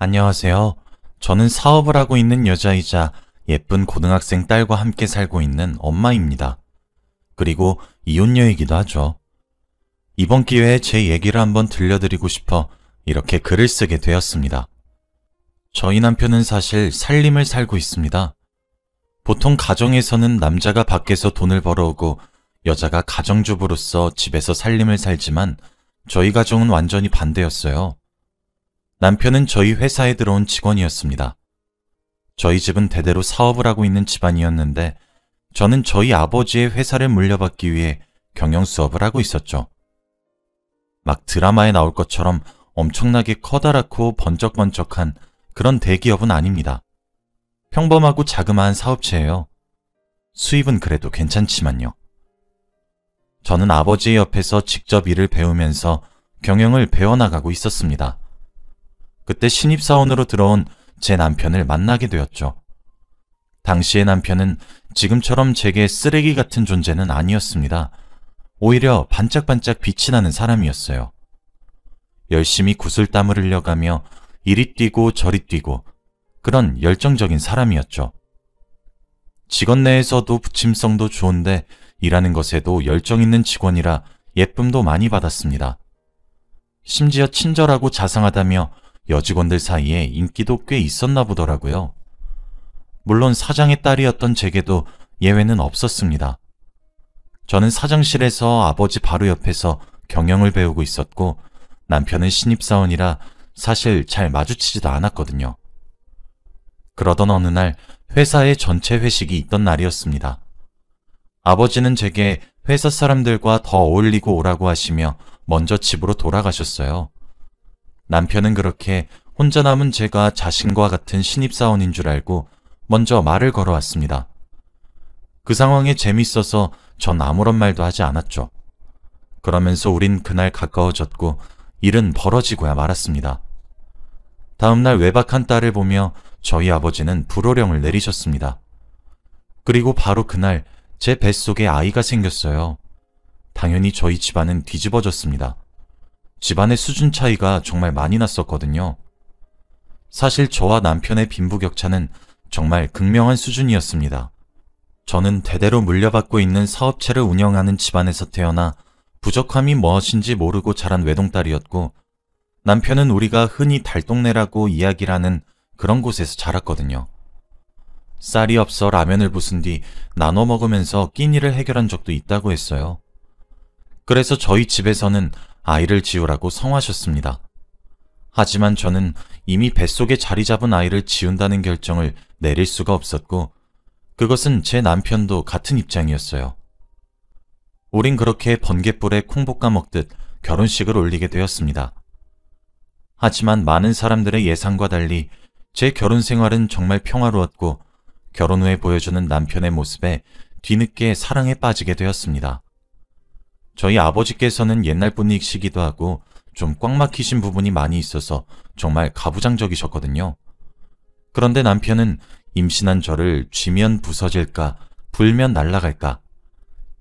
안녕하세요. 저는 사업을 하고 있는 여자이자 예쁜 고등학생 딸과 함께 살고 있는 엄마입니다. 그리고 이혼녀이기도 하죠. 이번 기회에 제 얘기를 한번 들려드리고 싶어 이렇게 글을 쓰게 되었습니다. 저희 남편은 사실 살림을 살고 있습니다. 보통 가정에서는 남자가 밖에서 돈을 벌어오고 여자가 가정주부로서 집에서 살림을 살지만 저희 가정은 완전히 반대였어요. 남편은 저희 회사에 들어온 직원이었습니다. 저희 집은 대대로 사업을 하고 있는 집안이었는데 저는 저희 아버지의 회사를 물려받기 위해 경영 수업을 하고 있었죠. 막 드라마에 나올 것처럼 엄청나게 커다랗고 번쩍번쩍한 그런 대기업은 아닙니다. 평범하고 자그마한 사업체예요. 수입은 그래도 괜찮지만요. 저는 아버지의 옆에서 직접 일을 배우면서 경영을 배워나가고 있었습니다. 그때 신입사원으로 들어온 제 남편을 만나게 되었죠. 당시의 남편은 지금처럼 제게 쓰레기 같은 존재는 아니었습니다. 오히려 반짝반짝 빛이 나는 사람이었어요. 열심히 구슬땀을 흘려가며 이리 뛰고 저리 뛰고 그런 열정적인 사람이었죠. 직원 내에서도 부침성도 좋은데 일하는 것에도 열정 있는 직원이라 예쁨도 많이 받았습니다. 심지어 친절하고 자상하다며 여직원들 사이에 인기도 꽤 있었나 보더라고요. 물론 사장의 딸이었던 제게도 예외는 없었습니다. 저는 사장실에서 아버지 바로 옆에서 경영을 배우고 있었고 남편은 신입사원이라 사실 잘 마주치지도 않았거든요. 그러던 어느 날 회사의 전체 회식이 있던 날이었습니다. 아버지는 제게 회사 사람들과 더 어울리고 오라고 하시며 먼저 집으로 돌아가셨어요. 남편은 그렇게 혼자 남은 제가 자신과 같은 신입사원인 줄 알고 먼저 말을 걸어왔습니다. 그 상황에 재밌어서 전 아무런 말도 하지 않았죠. 그러면서 우린 그날 가까워졌고 일은 벌어지고야 말았습니다. 다음날 외박한 딸을 보며 저희 아버지는 불호령을 내리셨습니다. 그리고 바로 그날 제 뱃속에 아이가 생겼어요. 당연히 저희 집안은 뒤집어졌습니다. 집안의 수준 차이가 정말 많이 났었거든요. 사실 저와 남편의 빈부격차는 정말 극명한 수준이었습니다. 저는 대대로 물려받고 있는 사업체를 운영하는 집안에서 태어나 부족함이 무엇인지 모르고 자란 외동딸이었고 남편은 우리가 흔히 달동네라고 이야기를 하는 그런 곳에서 자랐거든요. 쌀이 없어 라면을 부순 뒤 나눠 먹으면서 끼니를 해결한 적도 있다고 했어요. 그래서 저희 집에서는 아이를 지우라고 성하셨습니다. 하지만 저는 이미 뱃속에 자리 잡은 아이를 지운다는 결정을 내릴 수가 없었고 그것은 제 남편도 같은 입장이었어요. 우린 그렇게 번갯불에 콩 볶아 먹듯 결혼식을 올리게 되었습니다. 하지만 많은 사람들의 예상과 달리 제 결혼 생활은 정말 평화로웠고 결혼 후에 보여주는 남편의 모습에 뒤늦게 사랑에 빠지게 되었습니다. 저희 아버지께서는 옛날 분이시기도 하고 좀 꽉 막히신 부분이 많이 있어서 정말 가부장적이셨거든요. 그런데 남편은 임신한 저를 쥐면 부서질까 불면 날아갈까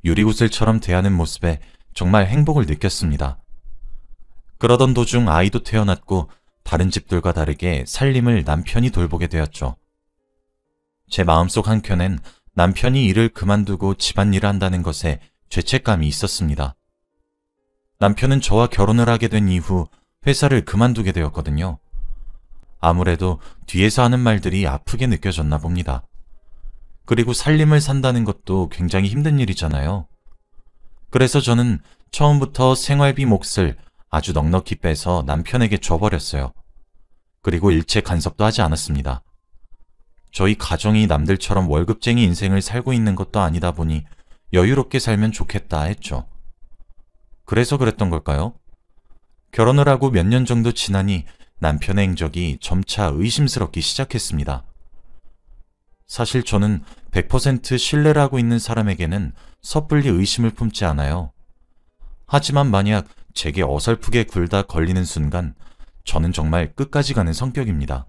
유리구슬처럼 대하는 모습에 정말 행복을 느꼈습니다. 그러던 도중 아이도 태어났고 다른 집들과 다르게 살림을 남편이 돌보게 되었죠. 제 마음속 한켠엔 남편이 일을 그만두고 집안일을 한다는 것에 죄책감이 있었습니다. 남편은 저와 결혼을 하게 된 이후 회사를 그만두게 되었거든요. 아무래도 뒤에서 하는 말들이 아프게 느껴졌나 봅니다. 그리고 살림을 산다는 것도 굉장히 힘든 일이잖아요. 그래서 저는 처음부터 생활비 몫을 아주 넉넉히 빼서 남편에게 줘버렸어요. 그리고 일체 간섭도 하지 않았습니다. 저희 가정이 남들처럼 월급쟁이 인생을 살고 있는 것도 아니다 보니 여유롭게 살면 좋겠다 했죠. 그래서 그랬던 걸까요? 결혼을 하고 몇 년 정도 지나니 남편의 행적이 점차 의심스럽기 시작했습니다. 사실 저는 100% 신뢰를 하고 있는 사람에게는 섣불리 의심을 품지 않아요. 하지만 만약 제게 어설프게 굴다 걸리는 순간 저는 정말 끝까지 가는 성격입니다.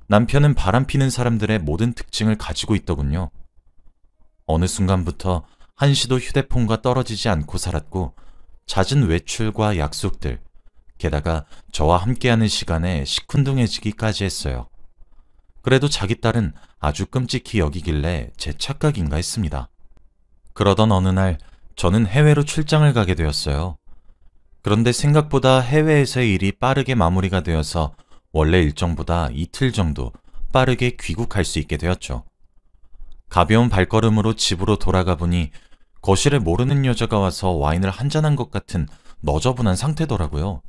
남편은 바람피는 사람들의 모든 특징을 가지고 있더군요. 어느 순간부터 한시도 휴대폰과 떨어지지 않고 살았고 잦은 외출과 약속들, 게다가 저와 함께하는 시간에 시큰둥해지기까지 했어요. 그래도 자기 딸은 아주 끔찍히 여기길래 제 착각인가 했습니다. 그러던 어느 날 저는 해외로 출장을 가게 되었어요. 그런데 생각보다 해외에서의 일이 빠르게 마무리가 되어서 원래 일정보다 이틀 정도 빠르게 귀국할 수 있게 되었죠. 가벼운 발걸음으로 집으로 돌아가 보니 거실에 모르는 여자가 와서 와인을 한잔한 것 같은 너저분한 상태더라고요.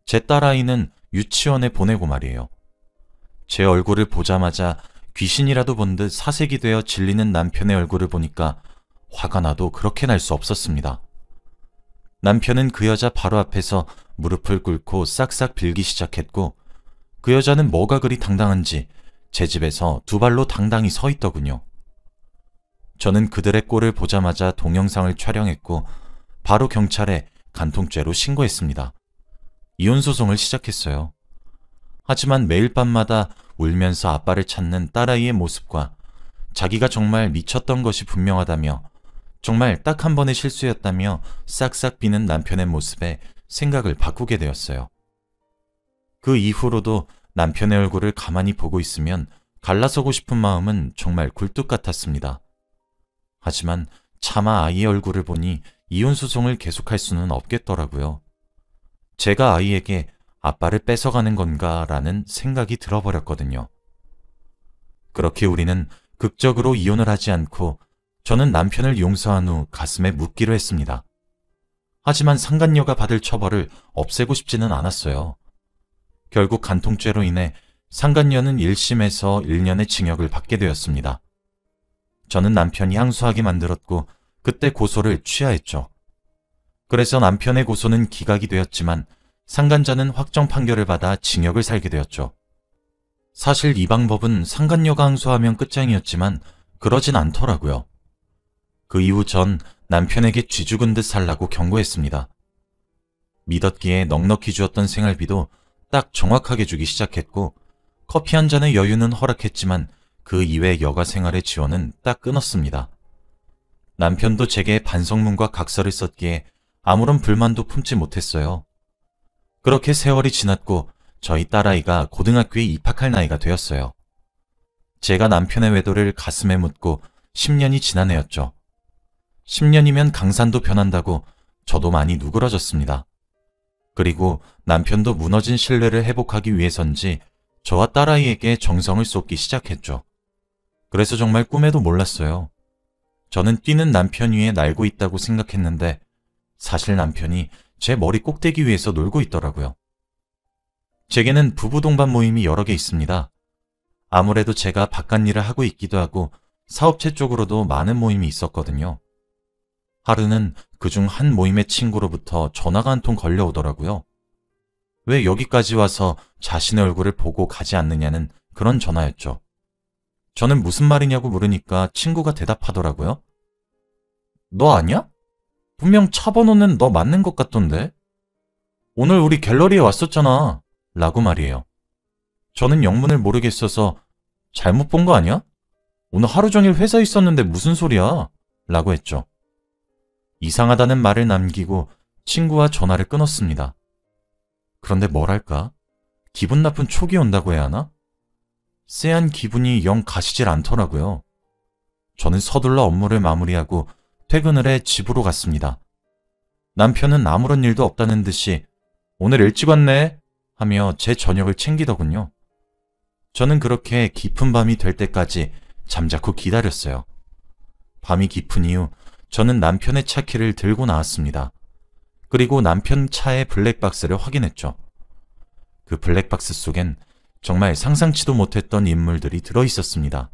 제 딸아이는 유치원에 보내고 말이에요. 제 얼굴을 보자마자 귀신이라도 본 듯 사색이 되어 질리는 남편의 얼굴을 보니까 화가 나도 그렇게 날 수 없었습니다. 남편은 그 여자 바로 앞에서 무릎을 꿇고 싹싹 빌기 시작했고 그 여자는 뭐가 그리 당당한지 제 집에서 두 발로 당당히 서 있더군요. 저는 그들의 꼴을 보자마자 동영상을 촬영했고 바로 경찰에 간통죄로 신고했습니다. 이혼소송을 시작했어요. 하지만 매일 밤마다 울면서 아빠를 찾는 딸아이의 모습과 자기가 정말 미쳤던 것이 분명하다며 정말 딱 한 번의 실수였다며 싹싹 비는 남편의 모습에 생각을 바꾸게 되었어요. 그 이후로도 남편의 얼굴을 가만히 보고 있으면 갈라서고 싶은 마음은 정말 굴뚝 같았습니다. 하지만 차마 아이의 얼굴을 보니 이혼소송을 계속할 수는 없겠더라고요. 제가 아이에게 아빠를 뺏어가는 건가라는 생각이 들어버렸거든요. 그렇게 우리는 극적으로 이혼을 하지 않고 저는 남편을 용서한 후 가슴에 묻기로 했습니다. 하지만 상간녀가 받을 처벌을 없애고 싶지는 않았어요. 결국 간통죄로 인해 상간녀는 1심에서 1년의 징역을 받게 되었습니다. 저는 남편이 항소하게 만들었고 그때 고소를 취하했죠. 그래서 남편의 고소는 기각이 되었지만 상간자는 확정 판결을 받아 징역을 살게 되었죠. 사실 이 방법은 상간녀가 항소하면 끝장이었지만 그러진 않더라고요. 그 이후 전 남편에게 쥐 죽은 듯 살라고 경고했습니다. 믿었기에 넉넉히 주었던 생활비도 딱 정확하게 주기 시작했고 커피 한 잔의 여유는 허락했지만 그 이외 여가 생활의 지원은 딱 끊었습니다. 남편도 제게 반성문과 각서를 썼기에 아무런 불만도 품지 못했어요. 그렇게 세월이 지났고 저희 딸아이가 고등학교에 입학할 나이가 되었어요. 제가 남편의 외도를 가슴에 묻고 10년이 지난 해였죠. 10년이면 강산도 변한다고 저도 많이 누그러졌습니다. 그리고 남편도 무너진 신뢰를 회복하기 위해서인지 저와 딸아이에게 정성을 쏟기 시작했죠. 그래서 정말 꿈에도 몰랐어요. 저는 뛰는 남편 위에 날고 있다고 생각했는데 사실 남편이 제 머리 꼭대기 위에서 놀고 있더라고요. 제게는 부부 동반 모임이 여러 개 있습니다. 아무래도 제가 바깥 일을 하고 있기도 하고 사업체 쪽으로도 많은 모임이 있었거든요. 하루는 그중 한 모임의 친구로부터 전화가 한 통 걸려오더라고요. 왜 여기까지 와서 자신의 얼굴을 보고 가지 않느냐는 그런 전화였죠. 저는 무슨 말이냐고 물으니까 친구가 대답하더라고요. 너 아니야? 분명 차 번호는 너 맞는 것 같던데? 오늘 우리 갤러리에 왔었잖아. 라고 말이에요. 저는 영문을 모르겠어서 잘못 본 거 아니야? 오늘 하루 종일 회사에 있었는데 무슨 소리야? 라고 했죠. 이상하다는 말을 남기고 친구와 전화를 끊었습니다. 그런데 뭐랄까? 기분 나쁜 촉이 온다고 해야 하나? 쎄한 기분이 영 가시질 않더라고요. 저는 서둘러 업무를 마무리하고 퇴근을 해 집으로 갔습니다. 남편은 아무런 일도 없다는 듯이 오늘 일찍 왔네 하며 제 저녁을 챙기더군요. 저는 그렇게 깊은 밤이 될 때까지 잠자코 기다렸어요. 밤이 깊은 이후 저는 남편의 차키를 들고 나왔습니다. 그리고 남편 차의 블랙박스를 확인했죠. 그 블랙박스 속엔 정말 상상치도 못했던 인물들이 들어있었습니다.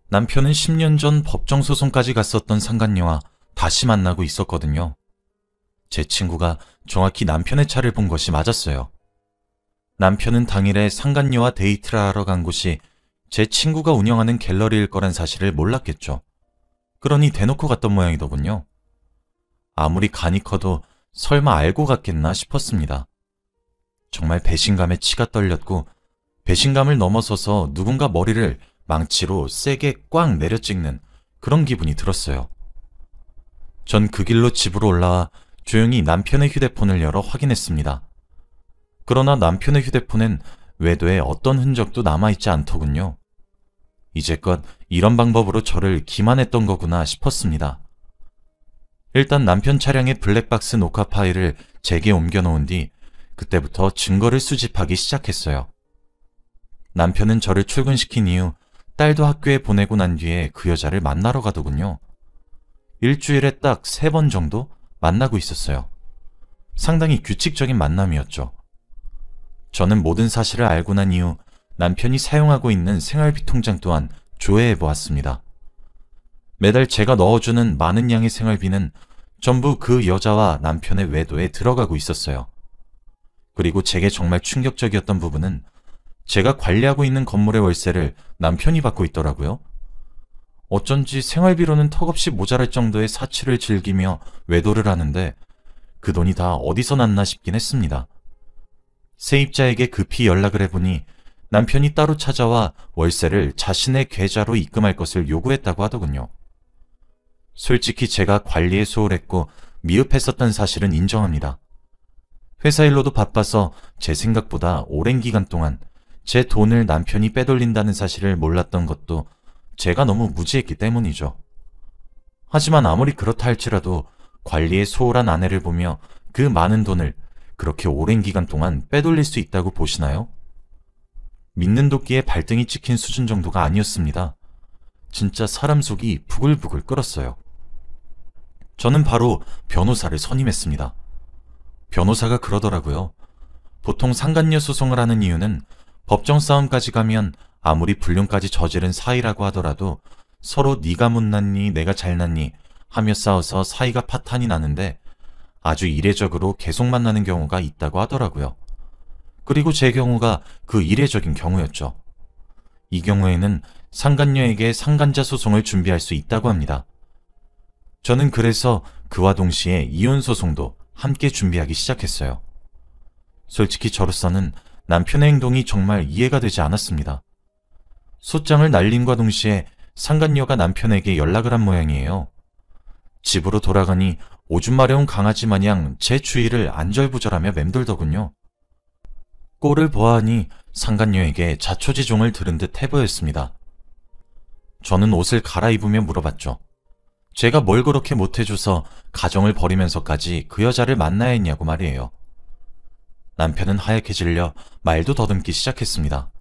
남편은 10년 전 법정소송까지 갔었던 상간녀와 다시 만나고 있었거든요. 제 친구가 정확히 남편의 차를 본 것이 맞았어요. 남편은 당일에 상간녀와 데이트를 하러 간 곳이 제 친구가 운영하는 갤러리일 거란 사실을 몰랐겠죠. 그러니 대놓고 갔던 모양이더군요. 아무리 간이 커도 설마 알고 갔겠나 싶었습니다. 정말 배신감에 치가 떨렸고 배신감을 넘어서서 누군가 머리를 망치로 세게 꽉 내려찍는 그런 기분이 들었어요. 전 그 길로 집으로 올라와 조용히 남편의 휴대폰을 열어 확인했습니다. 그러나 남편의 휴대폰엔 외도에 어떤 흔적도 남아있지 않더군요. 이제껏 이런 방법으로 저를 기만했던 거구나 싶었습니다. 일단 남편 차량의 블랙박스 녹화 파일을 제게 옮겨놓은 뒤 그때부터 증거를 수집하기 시작했어요. 남편은 저를 출근시킨 이후 딸도 학교에 보내고 난 뒤에 그 여자를 만나러 가더군요. 일주일에 딱 3번 정도 만나고 있었어요. 상당히 규칙적인 만남이었죠. 저는 모든 사실을 알고 난 이후 남편이 사용하고 있는 생활비 통장 또한 조회해 보았습니다. 매달 제가 넣어주는 많은 양의 생활비는 전부 그 여자와 남편의 외도에 들어가고 있었어요. 그리고 제게 정말 충격적이었던 부분은 제가 관리하고 있는 건물의 월세를 남편이 받고 있더라고요. 어쩐지 생활비로는 턱없이 모자랄 정도의 사치를 즐기며 외도를 하는데 그 돈이 다 어디서 났나 싶긴 했습니다. 세입자에게 급히 연락을 해보니 남편이 따로 찾아와 월세를 자신의 계좌로 입금할 것을 요구했다고 하더군요. 솔직히 제가 관리에 소홀했고 미흡했었던 사실은 인정합니다. 회사 일로도 바빠서 제 생각보다 오랜 기간 동안 제 돈을 남편이 빼돌린다는 사실을 몰랐던 것도 제가 너무 무지했기 때문이죠. 하지만 아무리 그렇다 할지라도 관리에 소홀한 아내를 보며 그 많은 돈을 그렇게 오랜 기간 동안 빼돌릴 수 있다고 보시나요? 믿는 도끼에 발등이 찍힌 수준 정도가 아니었습니다. 진짜 사람 속이 부글부글 끓었어요. 저는 바로 변호사를 선임했습니다. 변호사가 그러더라고요. 보통 상간녀 소송을 하는 이유는 법정 싸움까지 가면 아무리 불륜까지 저지른 사이라고 하더라도 서로 네가 못났니 내가 잘났니 하며 싸워서 사이가 파탄이 나는데 아주 이례적으로 계속 만나는 경우가 있다고 하더라고요. 그리고 제 경우가 그 이례적인 경우였죠. 이 경우에는 상간녀에게 상간자 소송을 준비할 수 있다고 합니다. 저는 그래서 그와 동시에 이혼 소송도 함께 준비하기 시작했어요. 솔직히 저로서는 남편의 행동이 정말 이해가 되지 않았습니다. 소장을 날림과 동시에 상간녀가 남편에게 연락을 한 모양이에요. 집으로 돌아가니 오줌 마려운 강아지 마냥 제 주위를 안절부절하며 맴돌더군요. 꼴을 보아하니 상간녀에게 자초지종을 들은 듯 해보였습니다. 저는 옷을 갈아입으며 물어봤죠. 제가 뭘 그렇게 못해줘서 가정을 버리면서까지 그 여자를 만나야 했냐고 말이에요. 남편은 하얗게 질려 말도 더듬기 시작했습니다.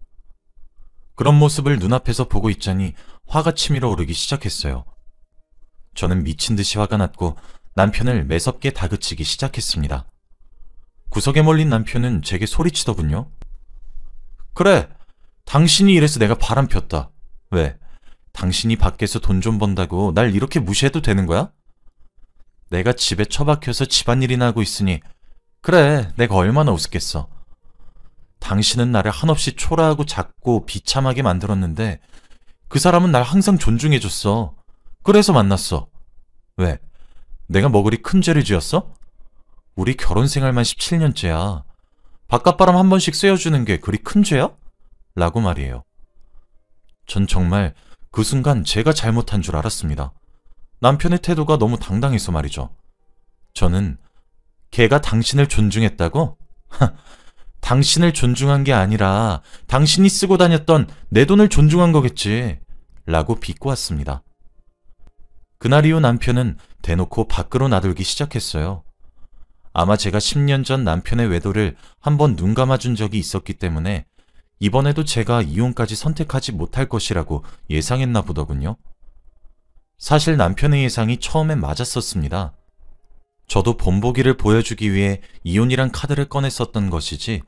그런 모습을 눈앞에서 보고 있자니 화가 치밀어 오르기 시작했어요. 저는 미친 듯이 화가 났고 남편을 매섭게 다그치기 시작했습니다. 구석에 몰린 남편은 제게 소리치더군요. 그래, 당신이 이래서 내가 바람 폈다. 왜? 당신이 밖에서 돈 좀 번다고 날 이렇게 무시해도 되는 거야? 내가 집에 처박혀서 집안일이나 하고 있으니 그래, 내가 얼마나 우습겠어. 당신은 나를 한없이 초라하고 작고 비참하게 만들었는데 그 사람은 날 항상 존중해줬어. 그래서 만났어. 왜? 내가 뭐 그리 큰 죄를 지었어? 우리 결혼 생활만 17년째야. 바깥바람 한 번씩 쐬어주는 게 그리 큰 죄야? 라고 말이에요. 전 정말 그 순간 제가 잘못한 줄 알았습니다. 남편의 태도가 너무 당당해서 말이죠. 저는 걔가 당신을 존중했다고? 당신을 존중한 게 아니라 당신이 쓰고 다녔던 내 돈을 존중한 거겠지. 라고 비꼬았습니다. 그날 이후 남편은 대놓고 밖으로 나돌기 시작했어요. 아마 제가 10년 전 남편의 외도를 한번 눈 감아준 적이 있었기 때문에 이번에도 제가 이혼까지 선택하지 못할 것이라고 예상했나 보더군요. 사실 남편의 예상이 처음엔 맞았었습니다. 저도 본보기를 보여주기 위해 이혼이란 카드를 꺼냈었던 것이지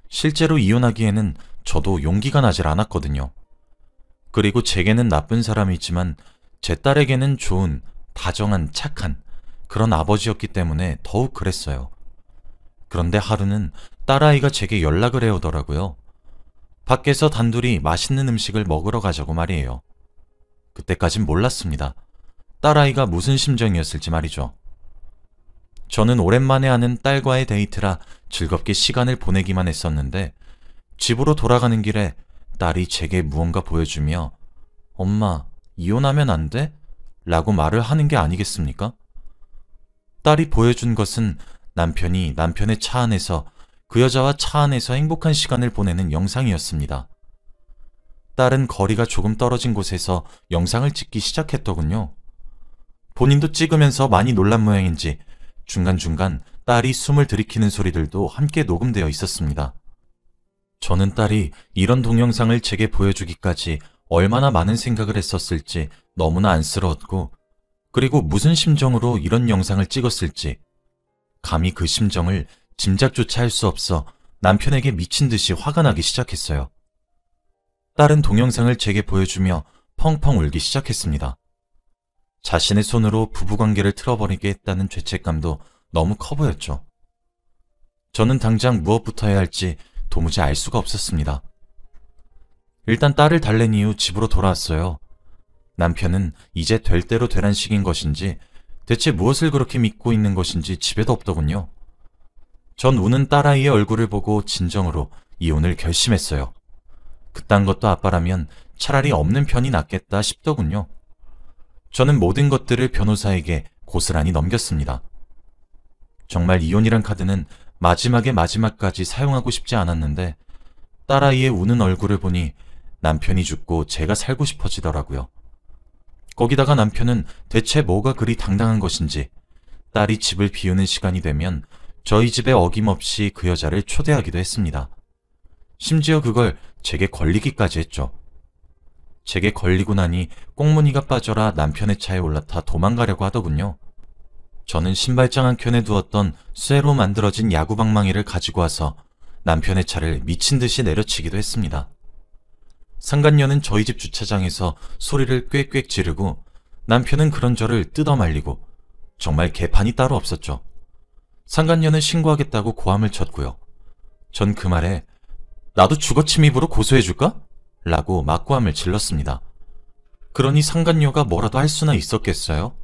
실제로 이혼하기에는 저도 용기가 나질 않았거든요. 그리고 제게는 나쁜 사람이지만 제 딸에게는 좋은, 다정한, 착한 그런 아버지였기 때문에 더욱 그랬어요. 그런데 하루는 딸아이가 제게 연락을 해오더라고요. 밖에서 단둘이 맛있는 음식을 먹으러 가자고 말이에요. 그때까진 몰랐습니다. 딸아이가 무슨 심정이었을지 말이죠. 저는 오랜만에 하는 딸과의 데이트라 즐겁게 시간을 보내기만 했었는데 집으로 돌아가는 길에 딸이 제게 무언가 보여주며 엄마, 이혼하면 안 돼? 라고 말을 하는 게 아니겠습니까? 딸이 보여준 것은 남편이 남편의 차 안에서 그 여자와 차 안에서 행복한 시간을 보내는 영상이었습니다. 딸은 거리가 조금 떨어진 곳에서 영상을 찍기 시작했더군요. 본인도 찍으면서 많이 놀란 모양인지 중간중간 딸이 숨을 들이키는 소리들도 함께 녹음되어 있었습니다. 저는 딸이 이런 동영상을 제게 보여주기까지 얼마나 많은 생각을 했었을지 너무나 안쓰러웠고, 그리고 무슨 심정으로 이런 영상을 찍었을지 감히 그 심정을 짐작조차 할 수 없어 남편에게 미친 듯이 화가 나기 시작했어요. 딸은 동영상을 제게 보여주며 펑펑 울기 시작했습니다. 자신의 손으로 부부관계를 틀어버리게 했다는 죄책감도 너무 커 보였죠. 저는 당장 무엇부터 해야 할지 도무지 알 수가 없었습니다. 일단 딸을 달랜 이후 집으로 돌아왔어요. 남편은 이제 될 대로 되란 식인 것인지 대체 무엇을 그렇게 믿고 있는 것인지 집에도 없더군요. 전 우는 딸아이의 얼굴을 보고 진정으로 이혼을 결심했어요. 그딴 것도 아빠라면 차라리 없는 편이 낫겠다 싶더군요. 저는 모든 것들을 변호사에게 고스란히 넘겼습니다. 정말 이혼이란 카드는 마지막에 마지막까지 사용하고 싶지 않았는데 딸아이의 우는 얼굴을 보니 남편이 죽고 제가 살고 싶어지더라고요. 거기다가 남편은 대체 뭐가 그리 당당한 것인지 딸이 집을 비우는 시간이 되면 저희 집에 어김없이 그 여자를 초대하기도 했습니다. 심지어 그걸 제게 걸리기까지 했죠. 제게 걸리고 나니 꽁무니가 빠져라 남편의 차에 올라타 도망가려고 하더군요. 저는 신발장 한켠에 두었던 쇠로 만들어진 야구방망이를 가지고 와서 남편의 차를 미친 듯이 내려치기도 했습니다. 상간녀는 저희 집 주차장에서 소리를 꽥꽥 지르고 남편은 그런 저를 뜯어 말리고 정말 개판이 따로 없었죠. 상간녀는 신고하겠다고 고함을 쳤고요. 전 그 말에 나도 주거침입으로 고소해줄까? 라고 막고함을 질렀습니다. 그러니 상간녀가 뭐라도 할 수나 있었겠어요?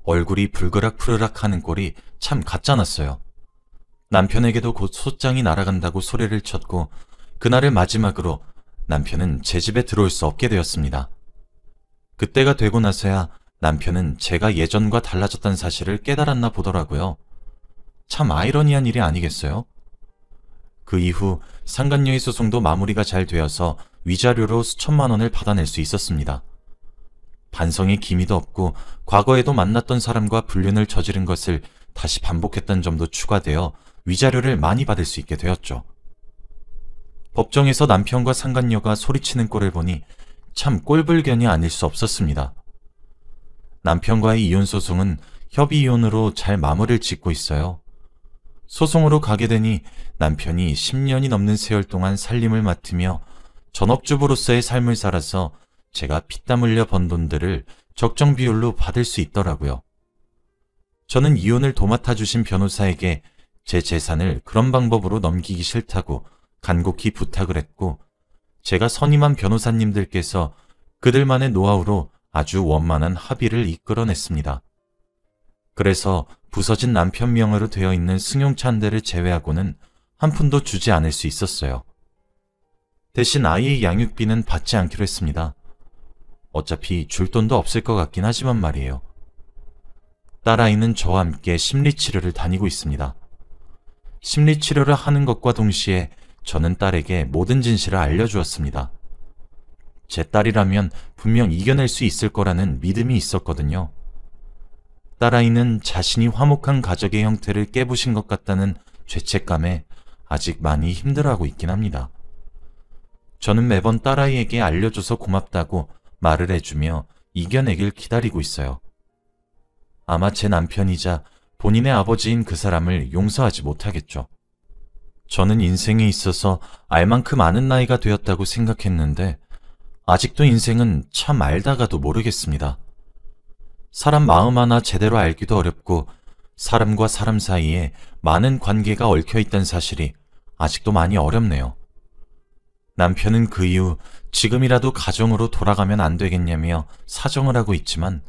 얼굴이 불그락푸르락 하는 꼴이 참 가짜났어요. 남편에게도 곧 소장이 날아간다고 소리를 쳤고 그날을 마지막으로 남편은 제 집에 들어올 수 없게 되었습니다. 그때가 되고 나서야 남편은 제가 예전과 달라졌다는 사실을 깨달았나 보더라고요. 참 아이러니한 일이 아니겠어요? 그 이후 상간녀의 소송도 마무리가 잘 되어서 위자료로 수천만 원을 받아낼 수 있었습니다. 반성의 기미도 없고 과거에도 만났던 사람과 불륜을 저지른 것을 다시 반복했던 점도 추가되어 위자료를 많이 받을 수 있게 되었죠. 법정에서 남편과 상간녀가 소리치는 꼴을 보니 참 꼴불견이 아닐 수 없었습니다. 남편과의 이혼 소송은 협의 이혼으로 잘 마무리를 짓고 있어요. 소송으로 가게 되니 남편이 10년이 넘는 세월 동안 살림을 맡으며 전업주부로서의 삶을 살아서 제가 피땀 흘려 번 돈들을 적정 비율로 받을 수 있더라고요. 저는 이혼을 도맡아 주신 변호사에게 제 재산을 그런 방법으로 넘기기 싫다고 간곡히 부탁을 했고 제가 선임한 변호사님들께서 그들만의 노하우로 아주 원만한 합의를 이끌어냈습니다. 그래서 부서진 남편 명의로 되어 있는 승용차 한 대를 제외하고는 한 푼도 주지 않을 수 있었어요. 대신 아이의 양육비는 받지 않기로 했습니다. 어차피 줄 돈도 없을 것 같긴 하지만 말이에요. 딸아이는 저와 함께 심리치료를 다니고 있습니다. 심리치료를 하는 것과 동시에 저는 딸에게 모든 진실을 알려주었습니다. 제 딸이라면 분명 이겨낼 수 있을 거라는 믿음이 있었거든요. 딸아이는 자신이 화목한 가족의 형태를 깨부신 것 같다는 죄책감에 아직 많이 힘들어하고 있긴 합니다. 저는 매번 딸아이에게 알려줘서 고맙다고 말을 해주며 이겨내길 기다리고 있어요. 아마 제 남편이자 본인의 아버지인 그 사람을 용서하지 못하겠죠. 저는 인생에 있어서 알 만큼 아는 나이가 되었다고 생각했는데 아직도 인생은 참 알다가도 모르겠습니다. 사람 마음 하나 제대로 알기도 어렵고 사람과 사람 사이에 많은 관계가 얽혀있다는 사실이 아직도 많이 어렵네요. 남편은 그 이후 지금이라도 가정으로 돌아가면 안 되겠냐며 사정을 하고 있지만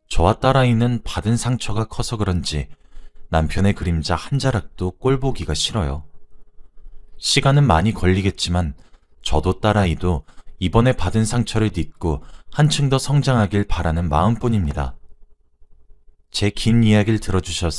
저와 딸아이는 받은 상처가 커서 그런지 남편의 그림자 한 자락도 꼴보기가 싫어요. 시간은 많이 걸리겠지만 저도 딸아이도 이번에 받은 상처를 딛고 한층 더 성장하길 바라는 마음뿐입니다. 제 긴 이야기를 들어주셔서